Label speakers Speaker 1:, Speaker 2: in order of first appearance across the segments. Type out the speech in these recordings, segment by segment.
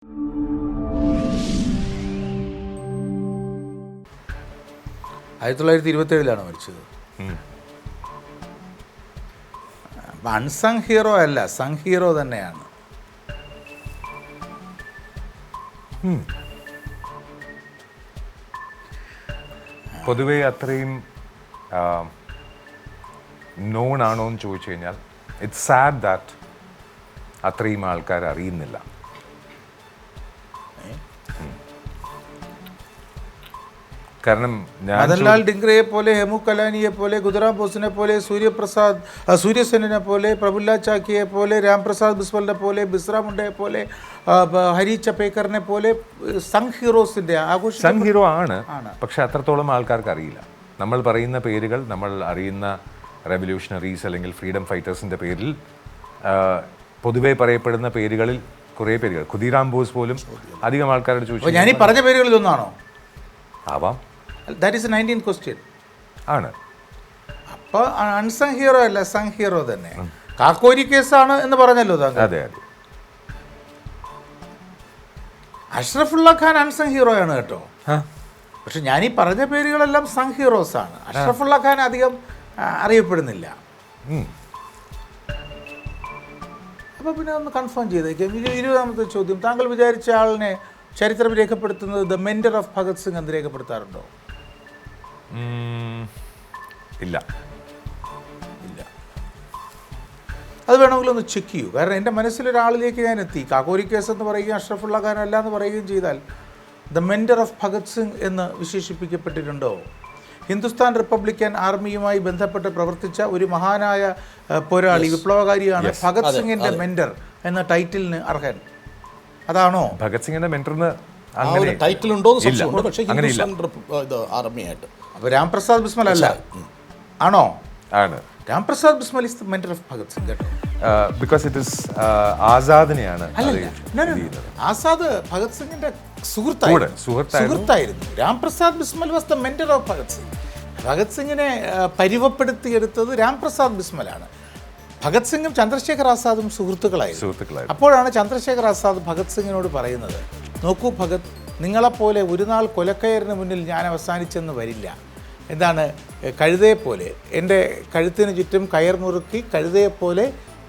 Speaker 1: 1927 മരിച്ചത്. Unsung hero അല്ല, sung hero തന്നെയാണ്.
Speaker 2: പൊതുവെ അത്രയും നോൺ ആണോ എന്ന് ചോദിച്ചു കഴിഞ്ഞാൽ ഇറ്റ്സ് സാഡ് ദാറ്റ് അത്രയും ആൾക്കാർ അറിയുന്നില്ല. കാരണം
Speaker 1: മദൻലാൽ ഡിംഗ്രയെ പോലെ, ഹെമു കലാനിയെ പോലെ, ഖുദിറാം ബോസിനെ പോലെ, സൂര്യസെന്നിനെ പോലെ, പ്രഫുല്ല ചാക്കിയെ പോലെ, രാംപ്രസാദ് ബിസ്വലിനെ പോലെ, ബിസ്ര മുണ്ടയെ പോലെ, ഹരി ചപ്പേക്കറിനെ പോലെ സങ് ഹീറോസിൻ്റെ ആഘോഷം.
Speaker 2: സങ് ഹീറോ ആണ്, പക്ഷെ അത്രത്തോളം ആൾക്കാർക്ക് അറിയില്ല. നമ്മൾ പറയുന്ന പേരുകൾ, നമ്മൾ അറിയുന്ന റെവല്യൂഷണറീസ് അല്ലെങ്കിൽ ഫ്രീഡം ഫൈറ്റേഴ്സിൻ്റെ പേരിൽ പൊതുവെ പറയപ്പെടുന്ന പേരുകളിൽ കുറേ പേരുകൾ, ഖുദിറാം ബോസ് പോലും അധികം ആൾക്കാരോട് ചോദിച്ചു.
Speaker 1: ഞാൻ ഈ പറഞ്ഞ പേരുകളിൽ ഒന്നാണോ?
Speaker 2: ആവാം.
Speaker 1: ദാറ്റ് ഈസ് 19th ക്വസ്റ്റ്യൻ
Speaker 2: ആണ്.
Speaker 1: അപ്പോൾ അൺസങ് ഹീറോ അല്ല, സങ് ഹീറോ തന്നെ. കാക്കോരി കേസാണ് എന്ന് പറഞ്ഞല്ലോ താങ്കൾ.
Speaker 2: അതെ അതെ.
Speaker 1: അഷ്റഫുള്ള ഖാൻ അൺസങ് ഹീറോ ആണ് കേട്ടോ. പക്ഷെ ഞാൻ ഈ പറഞ്ഞ പേരുകളെല്ലാം സങ് ഹീറോസ് ആണ്. അഷ്റഫുള്ള ഖാൻ അധികം അറിയപ്പെടുന്നില്ല. അപ്പോൾ പിന്നെ ഒന്ന് കൺഫേം ചെയ്തേക്കാം. 20ാമത്തെ ചോദ്യം, താങ്കൾ വിചാരിച്ച ആളിനെ ചരിത്രം രേഖപ്പെടുത്തുന്നത് the mentor of Bhagat Singh എന്ന് രേഖപ്പെടുത്താറുണ്ടോ?
Speaker 2: ഇല്ല.
Speaker 1: ഇല്ല. അത് വേണമെങ്കിൽ ഒന്ന് ചെക്ക് ചെയ്യൂ. കാരണം എൻ്റെ മനസ്സിലൊരാളിലേക്ക് ഞാൻ എത്തി. കാക്കോരി കേസ് എന്ന് പറയുകയും അഷ്റഫുള്ള ഖാൻ അല്ല എന്ന് പറയുകയും ചെയ്താൽ the mentor of Bhagat Singh എന്ന് വിശേഷിപ്പിക്കപ്പെട്ടിട്ടുണ്ടോ? ഹിന്ദുസ്ഥാൻ റിപ്പബ്ലിക്കൻ ആർമിയുമായി ബന്ധപ്പെട്ട് പ്രവർത്തിച്ച ഒരു മഹാനായ പോരാളി, വിപ്ലവകാരിയാണ് ഭഗത് സിംഗിൻ്റെ മെൻറ്റർ എന്ന ടൈറ്റിലിന് അർഹൻ. അതാണോ
Speaker 2: ഭഗത് സിംഗിന്റെ മെന്ററിന്
Speaker 3: ടൈറ്റിൽ ഉണ്ടോ? പക്ഷേ ആർമിയായിട്ട്.
Speaker 1: അപ്പോൾ രാംപ്രസാദ് ബിസ്മൽ അല്ല, ആണോ?
Speaker 2: ആണ്.
Speaker 1: Ramprasad Bismil is the mentor of Bhagat Singh കേട്ടോ.
Speaker 2: ബിക്കോസ് ഇറ്റ് ഇസ് ആസാദിനെയാണ്.
Speaker 1: ആസാദ് ഭഗത് സിംഗിന്റെ സുഹൃത്തായിരുന്നു. Ramprasad Bismil was the mentor of Bhagat Singh. Bhagat സിംഗിനെ പരിവപ്പെടുത്തിയെടുത്തത് രാംപ്രസാദ് ബിസ്മലാണ്. ഭഗത് സിംഗും ചന്ദ്രശേഖർ ആസാദും സുഹൃത്തുക്കളായിരുന്നു. അപ്പോഴാണ് ചന്ദ്രശേഖർ ആസാദ് ഭഗത് സിംഗിനോട് പറയുന്നത്, നോക്കൂ ഭഗത്, നിങ്ങളെപ്പോലെ ഒരു നാൾ കൊലക്കയറിന് മുന്നിൽ ഞാൻ അവസാനിച്ചെന്ന് വരില്ല. എന്താണ്, കഴുതയെപ്പോലെ എൻ്റെ കഴുത്തിന് ചുറ്റും കയർ മുറുക്കി കഴുതയെപ്പോലെ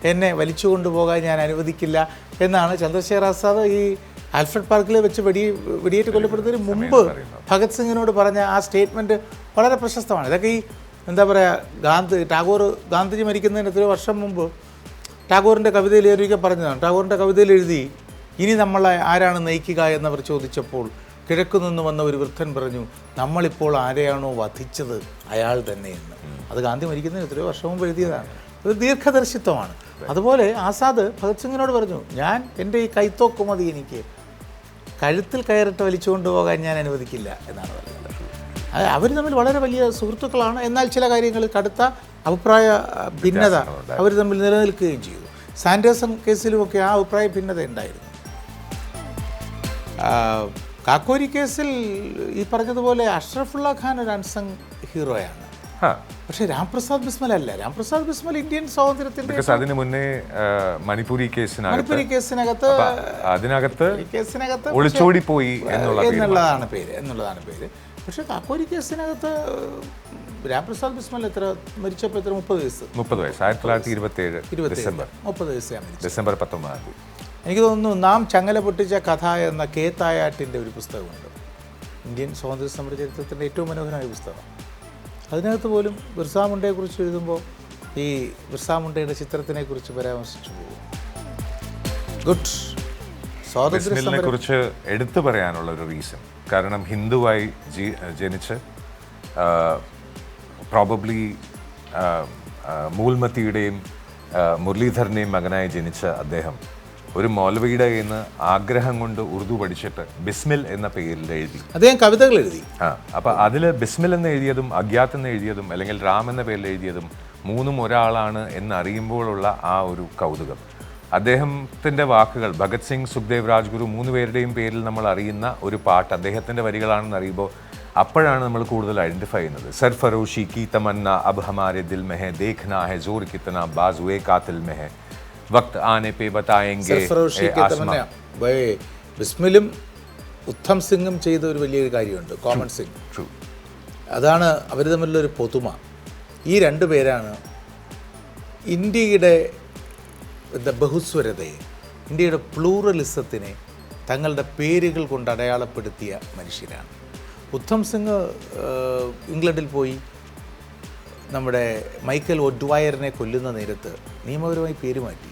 Speaker 1: എന്നെ വലിച്ചു കൊണ്ടുപോകാൻ ഞാൻ അനുവദിക്കില്ല എന്നാണ് ചന്ദ്രശേഖർ ആസാദ് ഈ ആൽഫ്രഡ് പാർക്കിൽ വെച്ച് വെടിയേറ്റ് കൊല്ലപ്പെടുന്നതിന് മുമ്പ് ഭഗത് സിംഗിനോട് പറഞ്ഞ ആ സ്റ്റേറ്റ്മെൻറ്റ് വളരെ പ്രശസ്തമാണ്. ഇതൊക്കെ ഈ എന്താ പറയുക, ഗാന്ധിജി മരിക്കുന്നതിന് എത്രയോ വർഷം മുമ്പ് ടാഗോറിൻ്റെ കവിതയിൽ ഒരിക്കൽ പറഞ്ഞതാണ്. ടാഗോറിൻ്റെ കവിതയിൽ എഴുതി, ഇനി നമ്മളെ ആരാണ് നയിക്കുക എന്നവർ ചോദിച്ചപ്പോൾ കിഴക്കു നിന്ന് വന്ന ഒരു വൃദ്ധൻ പറഞ്ഞു, നമ്മളിപ്പോൾ ആരെയാണോ വധിച്ചത് അയാൾ തന്നെയെന്ന്. അത് ഗാന്ധി മരിക്കുന്നതിന് എത്രയോ വർഷം മുമ്പ് എഴുതിയതാണ്. ഒരു ദീർഘദർശിത്വമാണ്. അതുപോലെ ആസാദ് ഭഗത് സിംഗിനോട് പറഞ്ഞു, ഞാൻ എൻ്റെ ഈ കൈത്തോക്ക് മതി, എനിക്ക് കഴുത്തിൽ കയറിട്ട് വലിച്ചുകൊണ്ട് പോകാൻ ഞാൻ അനുവദിക്കില്ല എന്നാണ് പറഞ്ഞത്. അവർ തമ്മിൽ വളരെ വലിയ സുഹൃത്തുക്കളാണ്. എന്നാൽ ചില കാര്യങ്ങളിൽ കടുത്ത അഭിപ്രായ ഭിന്നത അവർ തമ്മിൽ നിലനിൽക്കുകയും ചെയ്തു. സാൻഡേഴ്സൺ കേസിലുമൊക്കെ ആ അഭിപ്രായ ഭിന്നത ഉണ്ടായിരുന്നു. കാക്കോരി കേസിൽ ഈ പറഞ്ഞതുപോലെ അഷ്റഫുള്ള ഖാൻ ഒരു അൺസങ് ഹീറോയാണ്. പക്ഷേ രാംപ്രസാദ് ബിസ്മൽ അല്ല. രാംപ്രസാദ് ബിസ്മൽ ഇന്ത്യൻ സ്വാതന്ത്ര്യത്തിന്റെ
Speaker 2: അതിന് മുന്നേ മണിപ്പൂരി
Speaker 1: കേസിനകത്ത്
Speaker 2: ഒളിച്ചോടി പോയി
Speaker 1: എന്നുള്ളതാണ് പേര്. പക്ഷേ കാക്കോരി കേസിനകത്ത് രാംപ്രസാദ് ബിസ്മൽ മരിച്ചപ്പോൾ 30 വയസ്സ്.
Speaker 2: 1927 ഡിസംബർ
Speaker 1: 30 വയസ്സാണ്.
Speaker 2: ഡിസംബർ 19.
Speaker 1: എനിക്ക് തോന്നുന്നു നാം ചങ്ങല പൊട്ടിച്ച കഥ എന്ന കെ തായാട്ടിൻ്റെ ഒരു പുസ്തകമുണ്ട്. ഇന്ത്യൻ സ്വാതന്ത്ര്യ സമര ചരിത്രത്തിൻ്റെ ഏറ്റവും മനോഹരമായ പുസ്തകം. അതിനകത്ത് പോലും ബിർസാ മുണ്ടയെക്കുറിച്ച് എഴുതുമ്പോൾ ഈ ബിർസാ മുണ്ടയുടെ ചിത്രത്തിനെ കുറിച്ച് പരാമർശിച്ചു പോകും. ഗുഡ്.
Speaker 2: സ്വാതന്ത്ര്യത്തിനെ കുറിച്ച് എടുത്തു പറയാനുള്ള ഒരു റീസൺ, കാരണം ഹിന്ദുവായി ജനിച്ച് പ്രോബബ്ലി മൂൽമത്തിയുടെയും മുരളീധരൻ്റെയും മകനായി ജനിച്ച അദ്ദേഹം ഒരു മൗലവിയുടെ കയ്യിൽ നിന്ന് ആഗ്രഹം കൊണ്ട് ഉറുദു പഠിച്ചിട്ട് ബിസ്മിൽ എന്ന പേരിൽ എഴുതി.
Speaker 1: അദ്ദേഹം കവിതകൾ എഴുതി.
Speaker 2: അപ്പം അതിൽ ബിസ്മിൽ എന്ന് എഴുതിയതും അഗ്യാത്ത് എന്ന് എഴുതിയതും അല്ലെങ്കിൽ റാം എന്ന പേരിൽ എഴുതിയതും മൂന്നും ഒരാളാണ് എന്നറിയുമ്പോഴുള്ള ആ ഒരു കൗതുകം. അദ്ദേഹത്തിൻ്റെ വാക്കുകൾ, ഭഗത് സിംഗ്, സുഖ്ദേവ്, രാജ്ഗുരു 3 പേരുടെയും പേരിൽ നമ്മൾ അറിയുന്ന ഒരു പാട്ട് അദ്ദേഹത്തിൻ്റെ വരികളാണെന്ന് അറിയുമ്പോൾ അപ്പോഴാണ് നമ്മൾ കൂടുതൽ ഐഡൻറ്റിഫൈ ചെയ്യുന്നത്. സർഫറോഷി കി തമന്ന അബ് ഹമാരെ ദിൽ മെഹെ ദേഖ്നാ ഹെ ജോർ കിतना बाजुए कातिल में है वक्त आने पे बताएंगे
Speaker 1: ബിസ്മിലും ഉത്തം സിംഗും ചെയ്ത ഒരു വലിയൊരു കാര്യമുണ്ട്, കോമൺ സിംഗ്.
Speaker 2: ട്രൂ.
Speaker 1: അതാണ് അവർ തമ്മിലുള്ളൊരു പൊതുമ. ഈ രണ്ട് പേരാണ് ഇന്ത്യയുടെ ബഹുസ്വരതയെ, ഇന്ത്യയുടെ പ്ലൂറലിസത്തിനെ തങ്ങളുടെ പേരുകൾ കൊണ്ട് അടയാളപ്പെടുത്തിയ മനുഷ്യരാണ്. ഉത്തം സിംഗ് ഇംഗ്ലണ്ടിൽ പോയി നമ്മുടെ മൈക്കൽ ഒഡ്വയറിനെ കൊല്ലുന്ന നേരത്ത് നിയമപരമായി പേര് മാറ്റി.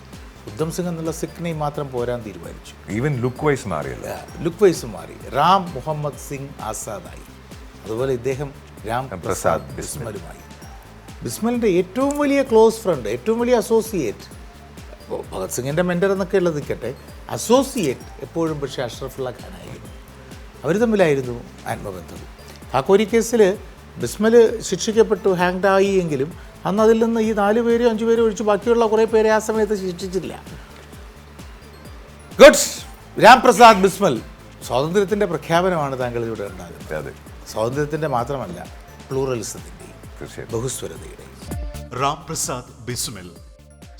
Speaker 1: ഉദ്ധം സിംഗ് എന്നുള്ള സിഖ് നെയിം മാത്രം പോരാൻ തീരുമാനിച്ചു.
Speaker 2: ഈവൻ ലുക്ക് വൈസ് മാറിയല്ല,
Speaker 1: ലുക്ക് വൈസ് മാറി. റാം മുഹമ്മദ് സിംഗ് ആസാദായി. അതുപോലെ ഇദ്ദേഹം രാം പ്രസാദ് ബിസ്മലുമായി. ബിസ്മലിൻ്റെ ഏറ്റവും വലിയ ക്ലോസ് ഫ്രണ്ട്, ഏറ്റവും വലിയ അസോസിയേറ്റ്, ഭഗത് സിംഗിൻ്റെ മെൻറ്റർ എന്നൊക്കെ ഉള്ളത് നിൽക്കട്ടെ, അസോസിയേറ്റ് എപ്പോഴും പക്ഷേ അഷ്റഫുള്ള ഖാനായിരുന്നു. അവർ തമ്മിലായിരുന്നു ആത്മബന്ധം. കാക്കോരി കേസിൽ ബിസ്മൽ ശിക്ഷിക്കപ്പെട്ടു, ഹാങ്ഡ് ആയി എങ്കിലും അന്ന് അതിൽ നിന്ന് ഈ 4 പേരും 5 പേരും ഒഴിച്ച് ബാക്കിയുള്ള കുറേ പേരെ ആ സമയത്ത് ശിക്ഷിച്ചില്ല. ഗുഡ്. രാംപ്രസാദ് ബിസ്മൽ, സ്വാതന്ത്ര്യത്തിൻ്റെ പ്രഖ്യാപനമാണ് താങ്കൾ ഇവിടെ ഉണ്ടാകുന്നത്. സ്വാതന്ത്ര്യത്തിൻ്റെ മാത്രമല്ല, പ്ലൂറലിസത്തിൻ്റെയും ബഹുസ്വരതയുടെയും.
Speaker 4: രാംപ്രസാദ് ബിസ്മിൽ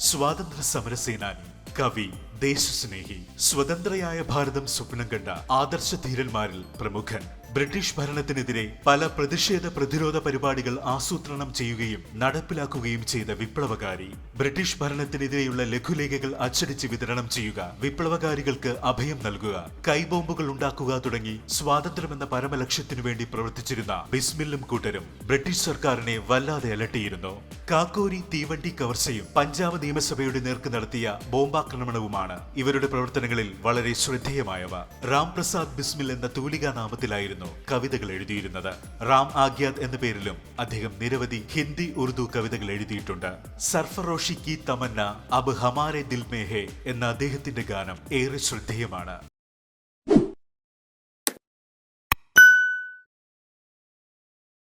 Speaker 4: സ്വാതന്ത്ര്യ സമര സേനാനി, കവി, ദേശസ്നേഹി, സ്വതന്ത്രയായ ഭാരതം സ്വപ്നം കണ്ട ആദർശധീരന്മാരിൽ പ്രമുഖൻ. ബ്രിട്ടീഷ് ഭരണത്തിനെതിരെ പല പ്രതിഷേധ പ്രതിരോധ പരിപാടികൾ ആസൂത്രണം ചെയ്യുകയും നടപ്പിലാക്കുകയും ചെയ്ത വിപ്ലവകാരി. ബ്രിട്ടീഷ് ഭരണത്തിനെതിരെയുള്ള ലഘുലേഖകൾ അച്ചടിച്ച് വിതരണം ചെയ്യുക, വിപ്ലവകാരികൾക്ക് അഭയം നൽകുക, കൈബോംബുകൾ ഉണ്ടാക്കുക തുടങ്ങി സ്വാതന്ത്ര്യമെന്ന പരമലക്ഷ്യത്തിനു വേണ്ടി പ്രവർത്തിച്ചിരുന്ന ബിസ്മിലും കൂട്ടരും ബ്രിട്ടീഷ് സർക്കാരിനെ വല്ലാതെ അലട്ടിയിരുന്നു. കാക്കോരി തീവണ്ടി കവർച്ചയും പഞ്ചാബ് നിയമസഭയുടെ നേർക്ക് നടത്തിയ ബോംബാക്രമണവുമാണ് ഇവരുടെ പ്രവർത്തനങ്ങളിൽ വളരെ ശ്രദ്ധേയമായവ. രാംപ്രസാദ് ബിസ്മിൽ എന്ന തൂലികാ നാമത്തിലായിരുന്നു കവിതകൾ എഴുതിയിരുന്നത്. റാം ആഗ്യാത് എന്ന പേരിലും അദ്ദേഹം നിരവധി ഹിന്ദി, ഉറുദു കവിതകൾ എഴുതിയിട്ടുണ്ട്. സർഫറോഷി കി തമന്ന അബ് ഹമാരെ ദിൽ മേ ഹേ എന്ന അദ്ദേഹത്തിന്റെ ഗാനം ഏറെ ശ്രദ്ധേയമാണ്.